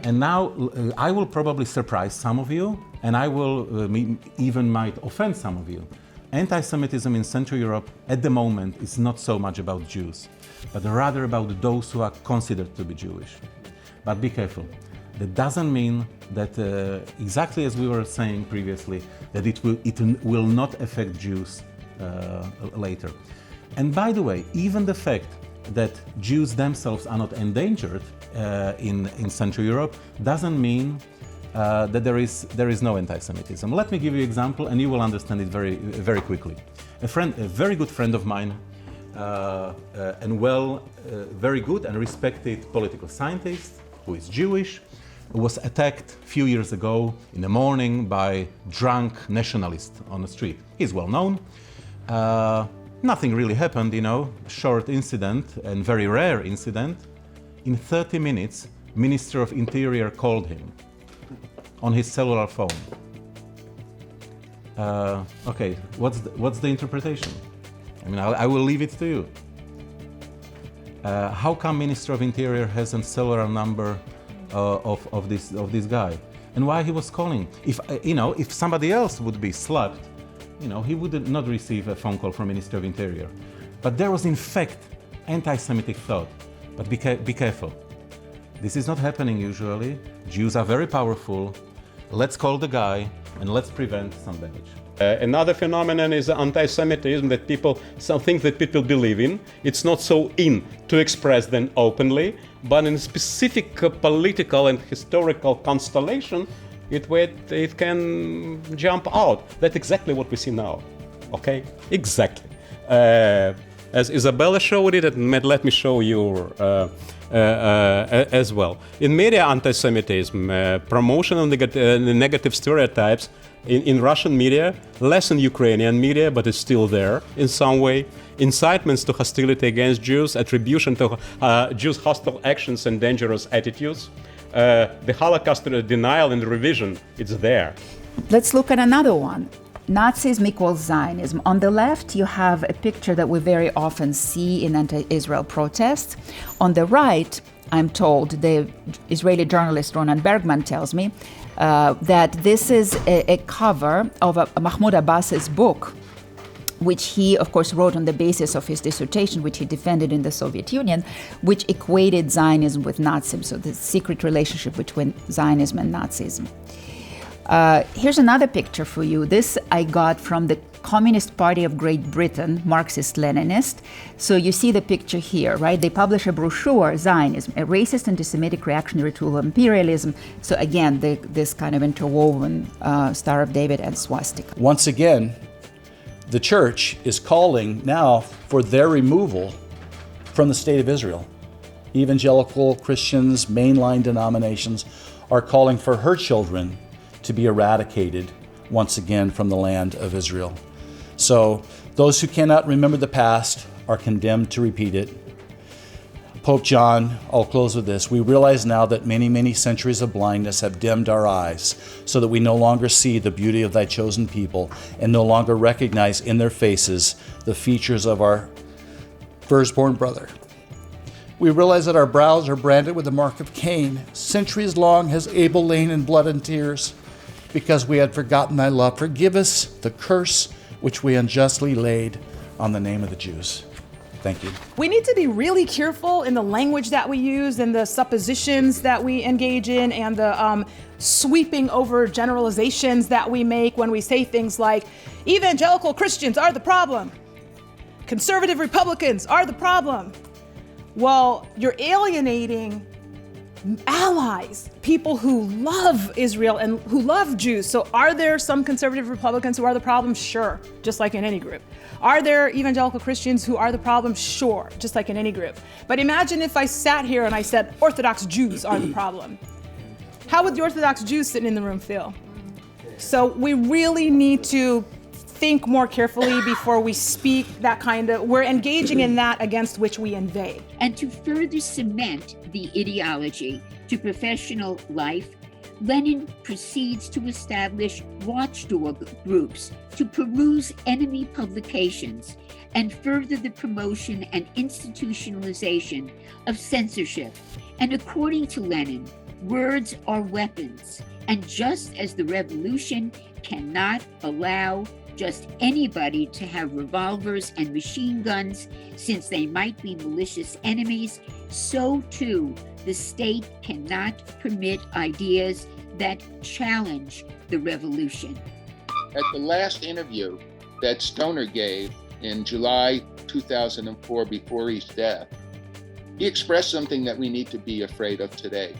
And now I will probably surprise some of you, and I will even might offend some of you. Anti-Semitism in Central Europe at the moment is not so much about Jews, but rather about those who are considered to be Jewish. But be careful. That doesn't mean that, exactly as we were saying previously, that it will not affect Jews later. And by the way, even the fact that Jews themselves are not endangered in Central Europe doesn't mean that there is no anti-Semitism. Let me give you an example, and you will understand it very quickly. A very good friend of mine, and very good and respected political scientist who is Jewish, was attacked a few years ago in the morning by drunk nationalists on the street. He's well known. Nothing really happened, short incident and very rare incident. In 30 minutes, Minister of Interior called him on his cellular phone. Okay, what's the interpretation? I mean, I will leave it to you. How come Minister of Interior has a cellular number of this guy, and why he was calling? If somebody else would be slapped, he would not receive a phone call from Minister of Interior. But there was in fact anti-Semitic thought. But be careful. This is not happening usually. Jews are very powerful. Let's call the guy and let's prevent some damage. Another phenomenon is anti-Semitism that some things that people believe in. It's not so in to express them openly, but in a specific political and historical constellation, it can jump out. That's exactly what we see now. Okay, exactly. As Isabella showed it, and let me show you as well. In media anti-Semitism, promotion of negative stereotypes in Russian media, less in Ukrainian media, but it's still there in some way. Incitements to hostility against Jews, attribution to Jews' hostile actions and dangerous attitudes. The Holocaust denial and revision, it's there. Let's look at another one. Nazism equals Zionism. On the left, you have a picture that we very often see in anti-Israel protests. On the right, I'm told, the Israeli journalist Ronan Bergman tells me that this is a cover of Mahmoud Abbas's book, which he, of course, wrote on the basis of his dissertation, which he defended in the Soviet Union, which equated Zionism with Nazism, so the secret relationship between Zionism and Nazism. Here's another picture for you. This I got from the Communist Party of Great Britain, Marxist-Leninist. So you see the picture here, right? They publish a brochure, Zionism, a racist anti-Semitic reactionary tool of imperialism. So again, this kind of interwoven Star of David and swastika. Once again, the church is calling now for their removal from the state of Israel. Evangelical Christians, mainline denominations are calling for her children to be eradicated once again from the land of Israel. So those who cannot remember the past are condemned to repeat it. Pope John, I'll close with this. We realize now that many, many centuries of blindness have dimmed our eyes so that we no longer see the beauty of thy chosen people and no longer recognize in their faces the features of our firstborn brother. We realize that our brows are branded with the mark of Cain. Centuries long has Abel lain in blood and tears because we had forgotten thy love. Forgive us the curse which we unjustly laid on the name of the Jews. Thank you. We need to be really careful in the language that we use and the suppositions that we engage in and the sweeping over generalizations that we make when we say things like, evangelical Christians are the problem. Conservative Republicans are the problem. Well, you're alienating allies, people who love Israel and who love Jews. So are there some conservative Republicans who are the problem? Sure, just like in any group. Are there evangelical Christians who are the problem? Sure, just like in any group. But imagine if I sat here and I said Orthodox Jews are the problem. How would the Orthodox Jews sitting in the room feel? So we really need to think more carefully before we speak that kind of, we're engaging in that against which we invade. And to further cement the ideology to professional life, Lenin proceeds to establish watchdog groups to peruse enemy publications and further the promotion and institutionalization of censorship. And according to Lenin, Words are weapons, and just as the revolution cannot allow just anybody to have revolvers and machine guns, since they might be malicious enemies, so too the state cannot permit ideas that challenge the revolution. At the last interview that Stoner gave in July 2004 before his death, he expressed something that we need to be afraid of today.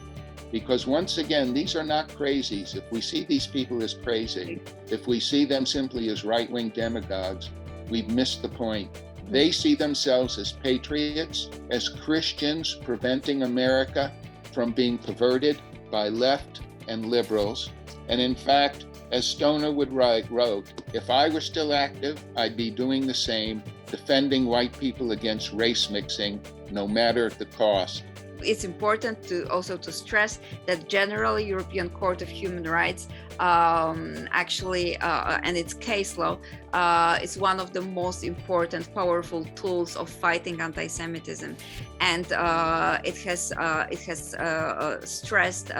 Because once again, these are not crazies. If we see these people as crazy, if we see them simply as right-wing demagogues, we've missed the point. They see themselves as patriots, as Christians preventing America from being perverted by left and liberals. And in fact, as Stoner wrote, if I were still active, I'd be doing the same, defending white people against race mixing, no matter the cost. It's important to stress that generally European Court of Human Rights and its case law is one of the most important, powerful tools of fighting anti-Semitism, and it has stressed,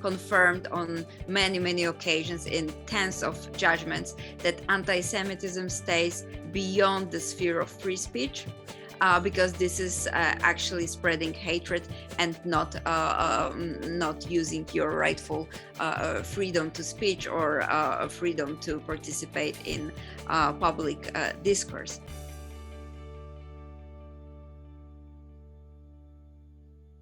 confirmed on many occasions in tens of judgments that anti-Semitism stays beyond the sphere of free speech. Because this is actually spreading hatred and not using your rightful freedom to speech or freedom to participate in public discourse.